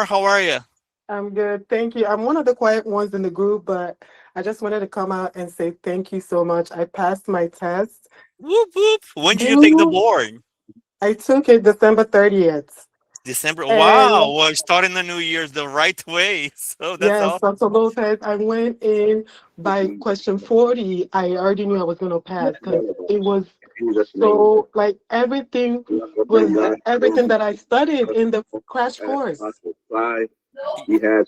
How are you? I'm good. Thank you. I'm one of the quiet ones in the group, but I just wanted to come out and say thank you so much. I passed my test. Whoop whoop. When did you take the Woo! board? I took it December 30th. December. And Wow, we're starting the new year's the right way. So that's yes, all. Dr. Lopez, I went in by question 40. I already knew I was going to pass because it was so like everything was everything that I studied in the crash course. I Yeah.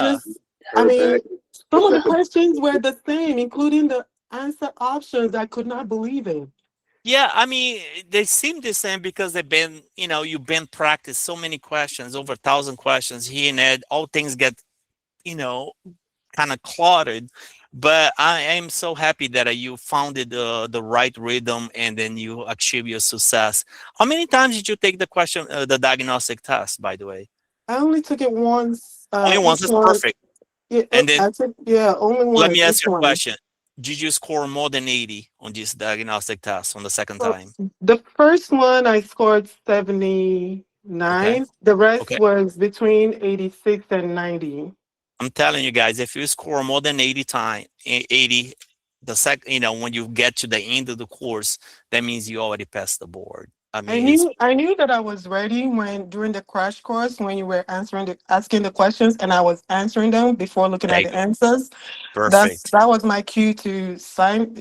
just I mean some of the questions were the same, including the answer options. I could not believe it. Yeah, I mean, they seem the same because they've been, you've been practiced so many questions, over 1,000 questions here and there. All things get, you know, kind of cluttered. But I am so happy that you found the right rhythm and then you achieve your success. How many times did you take the question, the diagnostic test, by the way? I only took it once. Only once Each is one. perfect. Yeah, And then I took only let me once. Each ask you a one. question. Did you score more than 80 on this diagnostic test on the second So time? the first one I scored Okay. 79. The rest Okay. was between 86 and 90. I'm telling you guys, if you score more than 80, when you get to the end of the course, that means you already passed the board. I I mean, it's knew I knew that I was ready when during the crash course when you were asking the questions and I was answering them before looking at like the answers. perfect. That was my cue to sign,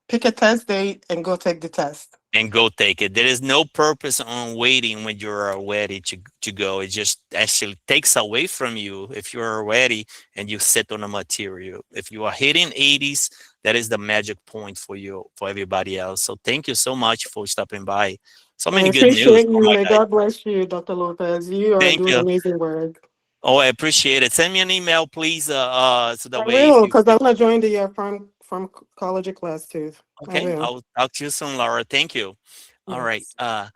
pick a test date and go take the test. And go take it. There is no purpose on waiting when you're ready to go. It just actually takes away from you if you're ready and you sit on a material. If you are hitting 80s, that is the magic point for you, for everybody else. So thank you so much for stopping by. So I many good news. appreciate Oh you. my May God. God bless you, Dr. Lopez. You are Thank doing you. amazing work. Oh, I appreciate it. Send me an email, please. So that I way, if will, you because I'm gonna join the from college class too. I okay, will. I'll talk to you soon, Laura. Thank you. All right. Yes.